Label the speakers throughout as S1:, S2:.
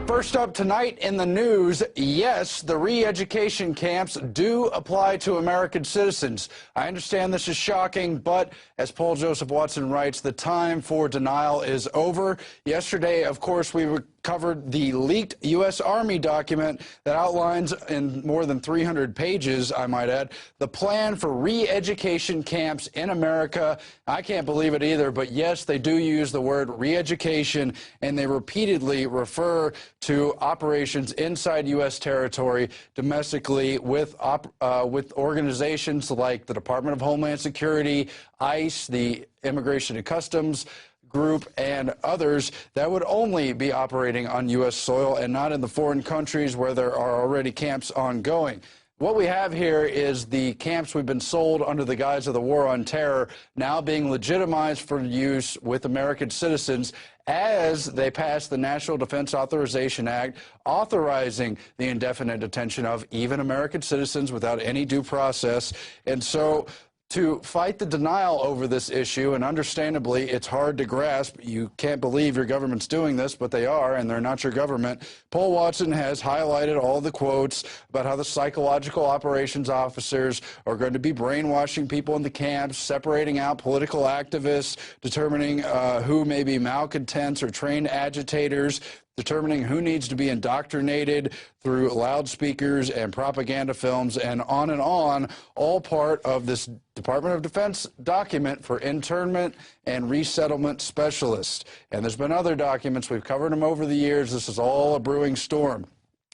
S1: First up tonight in the news, yes, the re-education camps do apply to American citizens. I understand this is shocking, but as Paul Joseph Watson writes, the time for denial is over. Yesterday, of course, we covered the leaked U.S. Army document that outlines in more than 300 pages, I might add, the plan for re-education camps in America. I can't believe it either, but yes, they do use the word re-education, and they repeatedly refer to operations inside U.S. territory domestically with organizations like the Department of Homeland Security, ICE, the Immigration and Customs Group, and others that would only be operating on U.S. soil and not in the foreign countries where there are already camps ongoing. What we have here is the camps we've been sold under the guise of the war on terror now being legitimized for use with American citizens as they pass the National Defense Authorization Act, authorizing the indefinite detention of even American citizens without any due process. And so to fight the denial over this issue, and understandably, it's hard to grasp. You can't believe your government's doing this, but they are, and they're not your government. Paul Watson has highlighted all the quotes about how the psychological operations officers are going to be brainwashing people in the camps, separating out political activists, determining who may be malcontents or trained agitators, determining who needs to be indoctrinated through loudspeakers and propaganda films, and on, all part of this Department of Defense document for internment and resettlement specialists. And there's been other documents. We've covered them over the years. This is all a brewing storm.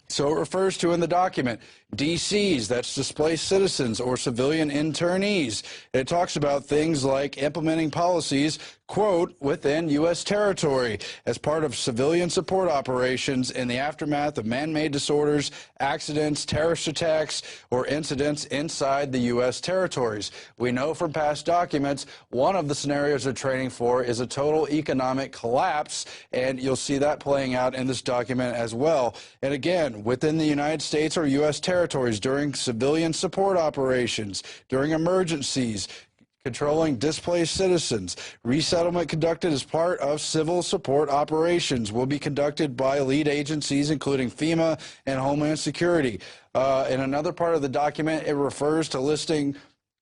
S1: So it refers to in the document DCs, that's displaced citizens or civilian internees. It talks about things like implementing policies, quote, within U.S. territory as part of civilian support operations in the aftermath of man-made disorders, accidents, terrorist attacks, or incidents inside the U.S. territories. We know from past documents one of the scenarios they're training for is a total economic collapse, and you'll see that playing out in this document as well. And again, within the United States or U.S. territories during civilian support operations, during emergencies, controlling displaced citizens. Resettlement conducted as part of civil support operations will be conducted by lead agencies, including FEMA and Homeland Security. In another part of the document, it refers to listing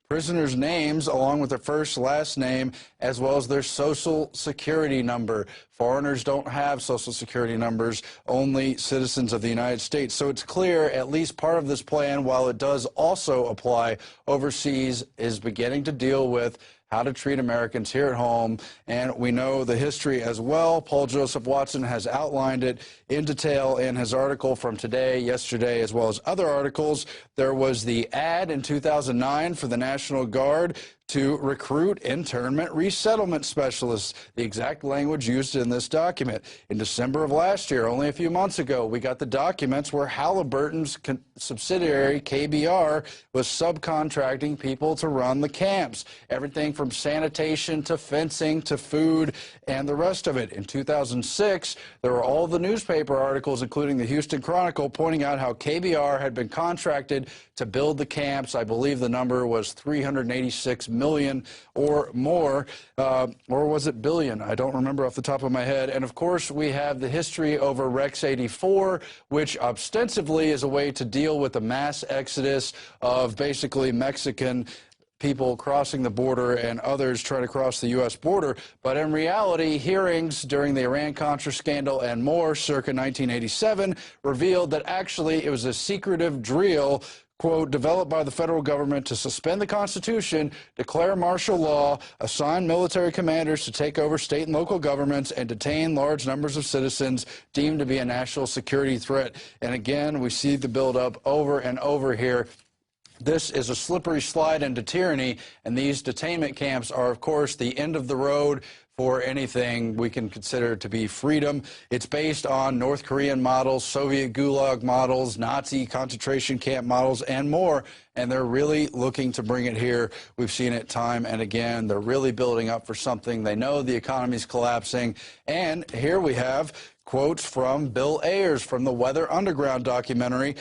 S1: prisoners' names along with their first, last name, as well as their social security number. Foreigners don't have social security numbers, only citizens of the United States. So it's clear at least part of this plan, while it does also apply overseas, is beginning to deal with how to treat Americans here at home, and we know the history as well. Paul Joseph Watson has outlined it in detail in his article from today, yesterday, as well as other articles. There was the ad in 2009 for the National Guard to recruit internment resettlement specialists, the exact language used in this document. In December of last year, only a few months ago, we got the documents where Halliburton's subsidiary, KBR, was subcontracting people to run the camps. Everything from sanitation to fencing to food and the rest of it. In 2006, there were all the newspaper articles, including the Houston Chronicle, pointing out how KBR had been contracted to build the camps. I believe the number was $386 million or more, or was it billion? I don't remember off the top of my head. And of course, we have the history over Rex 84, which ostensibly is a way to deal with the mass exodus of basically Mexican people crossing the border and others trying to cross the U.S. border. But in reality, hearings during the Iran-Contra scandal and more circa 1987 revealed that actually it was a secretive drill, quote, developed by the federal government to suspend the Constitution, declare martial law, assign military commanders to take over state and local governments, and detain large numbers of citizens deemed to be a national security threat. And again, we see the buildup over and over here. This is a slippery slide into tyranny, and these detainment camps are, of course, the end of the road for anything we can consider to be freedom. It's based on North Korean models, Soviet Gulag models, Nazi concentration camp models, and more. And they're really looking to bring it here. We've seen it time and again. They're really building up for something. They know the economy's collapsing. And here we have quotes from Bill Ayers from the Weather Underground documentary.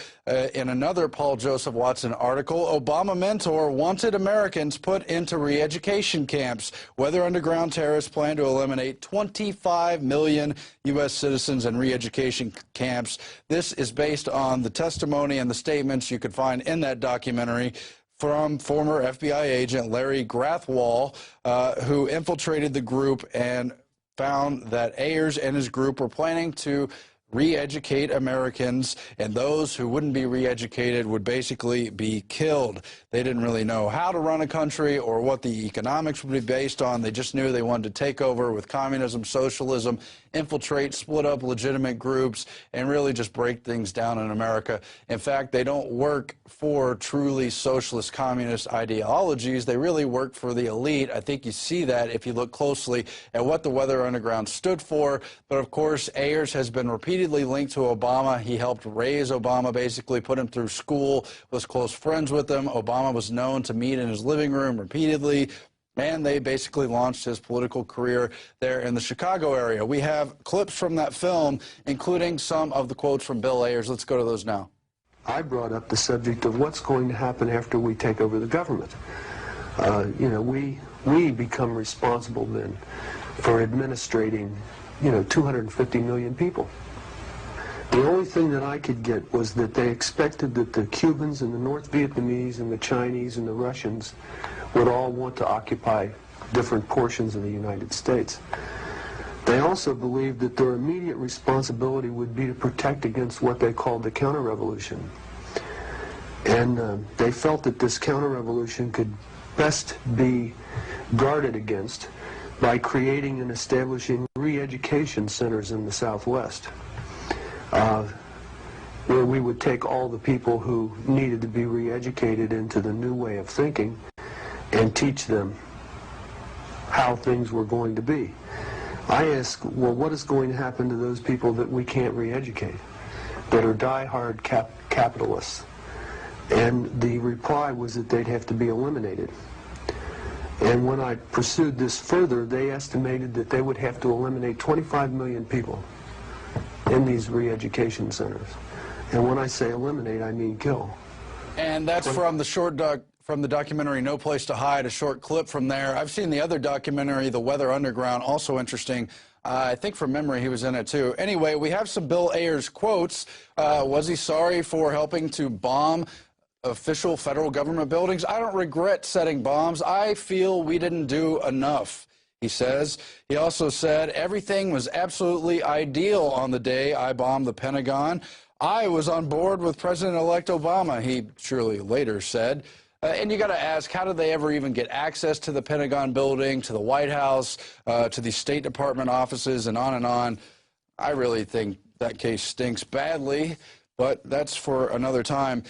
S1: In another Paul Joseph Watson article, Obama mentor wanted Americans put into re-education camps. Weather Underground terrorists plan to eliminate 25 million U.S. citizens in re-education camps. This is based on the testimony and the statements you could find in that documentary from former FBI agent Larry Grathwohl, who infiltrated the group and found that Ayers and his group were planning to re-educate Americans, and those who wouldn't be re-educated would basically be killed. They didn't really know how to run a country or what the economics would be based on. They just knew they wanted to take over with communism, socialism, infiltrate, split up legitimate groups, and really just break things down in America. In fact, they don't work for truly socialist communist ideologies. They really work for the elite. I think you see that if you look closely at what the Weather Underground stood for. But of course, Ayers has been repeatedly linked to Obama. He helped raise Obama, basically put him through school, was close friends with him. Obama was known to meet in his living room repeatedly. And they basically launched his political career there in the Chicago area. We have clips from that film, including some of the quotes from Bill Ayers. Let's go to those now.
S2: I brought up the subject of what's going to happen after we take over the government. We become responsible then for administrating, 250 million people. The only thing that I could get was that they expected that the Cubans and the North Vietnamese and the Chinese and the Russians would all want to occupy different portions of the United States. They also believed that their immediate responsibility would be to protect against what they called the counter-revolution. And they felt that this counter-revolution could best be guarded against by creating and establishing re-education centers in the Southwest, where we would take all the people who needed to be re-educated into the new way of thinking and teach them how things were going to be. I ask, well, what is going to happen to those people that we can't re-educate, that are die-hard capitalists? And the reply was that they'd have to be eliminated. And when I pursued this further, they estimated that they would have to eliminate 25 million people in these re-education centers. And when I say eliminate, I mean kill.
S1: And that's from the documentary No Place to Hide, a short clip from there. I've seen the other documentary, The Weather Underground, also interesting. I think from memory he was in it too. Anyway, we have some Bill Ayers quotes. Was he sorry for helping to bomb official federal government buildings? I don't regret setting bombs. I feel we didn't do enough, he says. He also said, everything was absolutely ideal on the day I bombed the Pentagon. I was on board with President-elect Obama, he surely later said. And you got to ask, how did they ever even get access to the Pentagon building, to the White House, to the State Department offices, and on and on? I really think that case stinks badly, but that's for another time.